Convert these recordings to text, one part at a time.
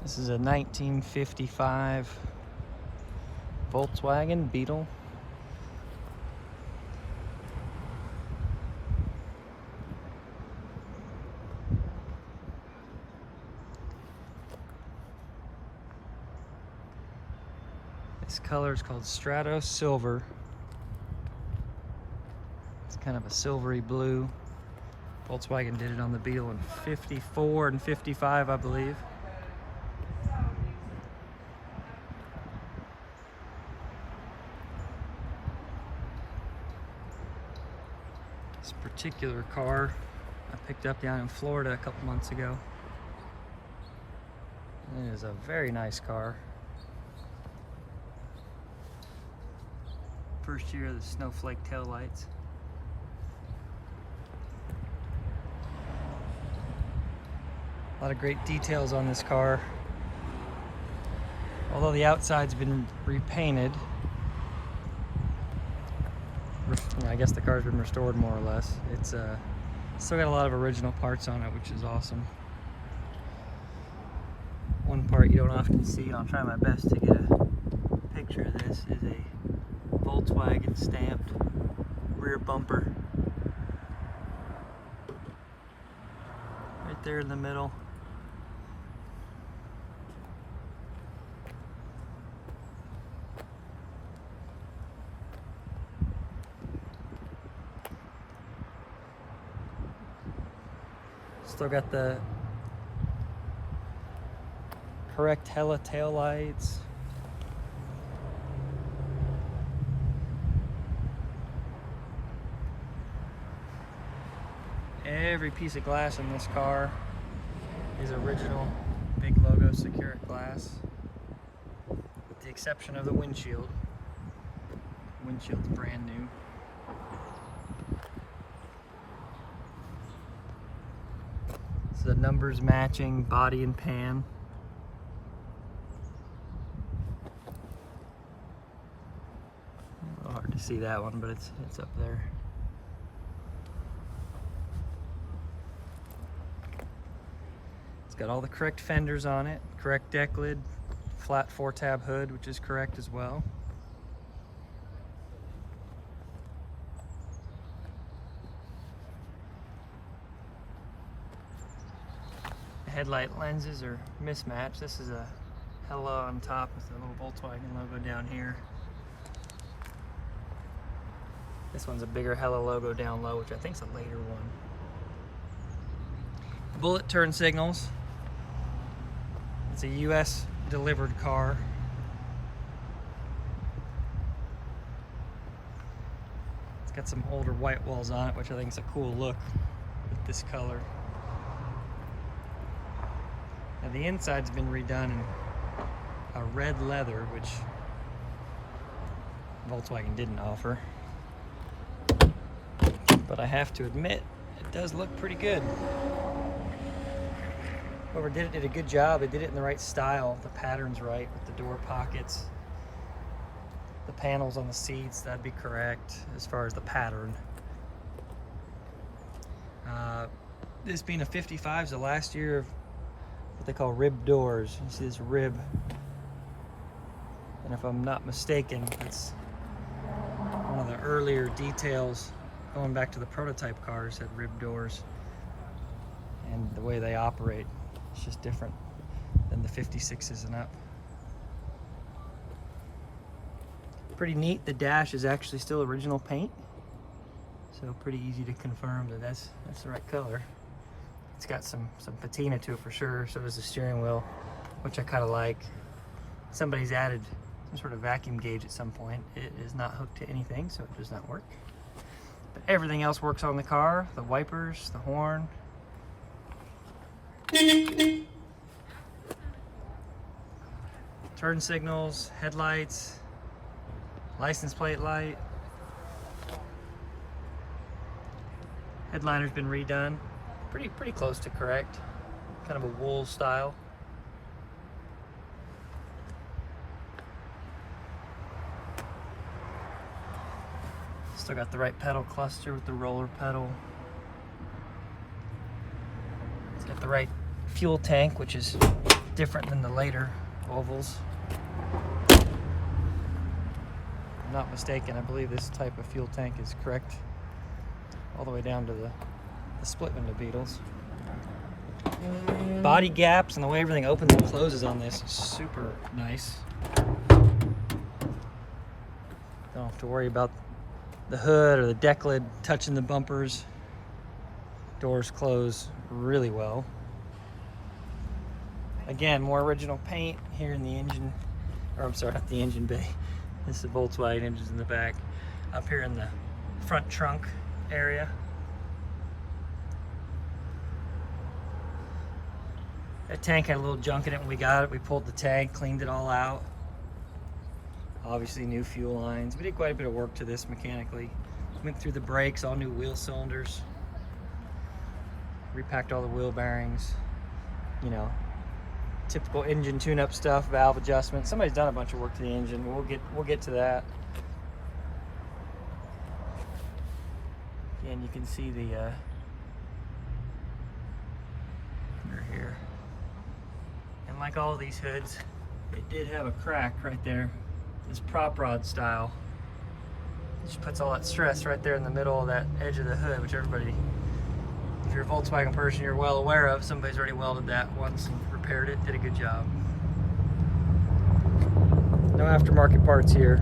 This is a 1955 Volkswagen Beetle. This color is called Strato Silver. It's kind of a silvery blue. Volkswagen did it on the Beetle in 54 and 55, I believe. This particular car I picked up down in Florida a couple months ago. It is a very nice car. First year of the snowflake taillights. A lot of great details on this car. Although the outside's been repainted, I guess the car's been restored more or less. It's still got a lot of original parts on it, which is awesome. One part you don't often see, and I'll try my best to get a picture of this, is a Volkswagen stamped rear bumper. Right there in the middle. Still got the correct Hella tail lights. Every piece of glass in this car is original, big logo Securic glass, with the exception of the windshield. Windshield's brand new. So the numbers matching body and pan. A little hard to see that one, but it's up there. It's got all the correct fenders on it, correct deck lid, flat 4-tab hood, which is correct as well. Headlight lenses are mismatched. This is a Hella on top with the little Volkswagen logo down here. This one's a bigger Hella logo down low, which I think is a later one. Bullet turn signals. It's a US delivered car. It's got some older white walls on it, which I think is a cool look with this color. Now the inside's been redone in a red leather, which Volkswagen didn't offer. But I have to admit, it does look pretty good. Whoever did it did a good job. They did it in the right style. The pattern's right with the door pockets. The panels on the seats, that'd be correct as far as the pattern. This being a 55 is the last year of what they call rib doors. You see this rib, and if I'm not mistaken, it's one of the earlier details going back to the prototype cars had rib doors, and the way they operate is just different than the 56s and up. Pretty neat. The dash is actually still original paint, so pretty easy to confirm that that's the right color. It's got some patina to it for sure. So does the steering wheel, which I kind of like. Somebody's added some sort of vacuum gauge at some point. It is not hooked to anything, so it does not work. But everything else works on the car. The wipers, the horn. Turn signals, headlights, license plate light. Headliner's been redone. Pretty close to correct. Kind of a wool style. Still got the right pedal cluster with the roller pedal. It's got the right fuel tank, which is different than the later Volvos. If I'm not mistaken, I believe this type of fuel tank is correct all the way down to the split window Beetles. Body gaps and the way everything opens and closes on this is super nice. Don't have to worry about the hood or the deck lid touching the bumpers. Doors close really well. Again, more original paint here in the engine, or I'm sorry, not the engine bay. This is the Volkswagen engines in the back. Up here in the front trunk area. That tank had a little junk in it when we got it. We pulled the tank, cleaned it all out. Obviously new fuel lines. We did quite a bit of work to this mechanically. Went through the brakes, all new wheel cylinders. Repacked all the wheel bearings. You know, typical engine tune-up stuff, valve adjustments. Somebody's done a bunch of work to the engine. We'll get to that. And you can see the under here. And like all these hoods, it did have a crack right there. This prop rod style. It just puts all that stress right there in the middle of that edge of the hood, which everybody, if you're a Volkswagen person, you're well aware of. Somebody's already welded that once and repaired it, did a good job. No aftermarket parts here.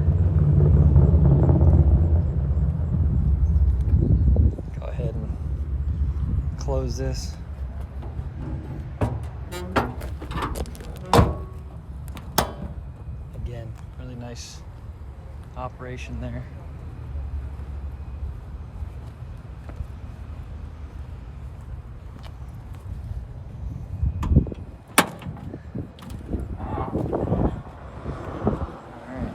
Go ahead and close this. Again, really nice operation there. Alright.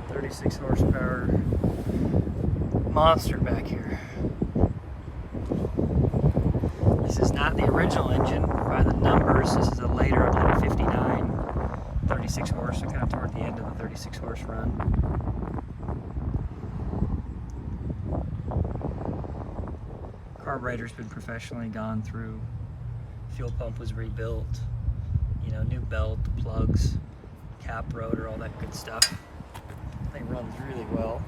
36 horsepower monster back here. This is not the original engine by the numbers. This is a later, I believe, 59. 36 horse, so kind of toward the end of the 36 horse run. Carburetor's been professionally gone through. Fuel pump was rebuilt. You know, new belt, plugs, cap rotor, all that good stuff. Thing runs really well.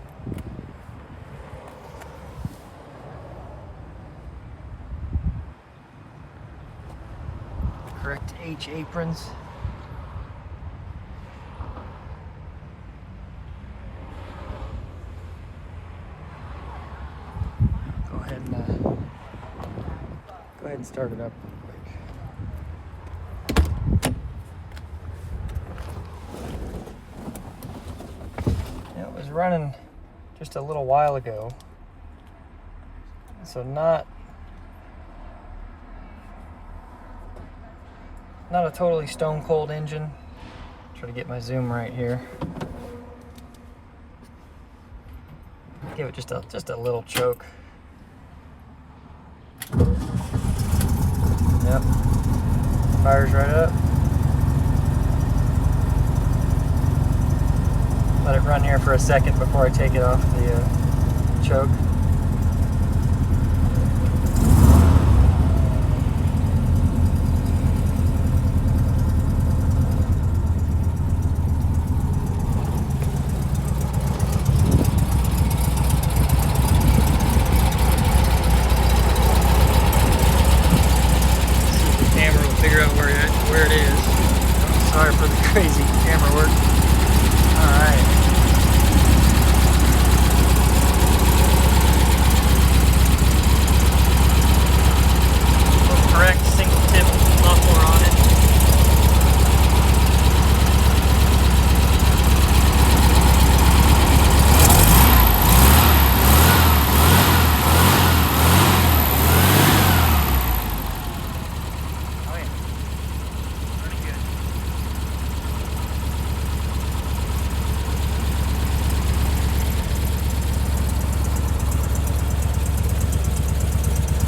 Correct H aprons. Go ahead and start it up real quick. It was running just a little while ago, so not a totally stone cold engine. Try to get my zoom right here. Give it just a little choke. Yep, fires right up. Let it run here for a second before I take it off the choke.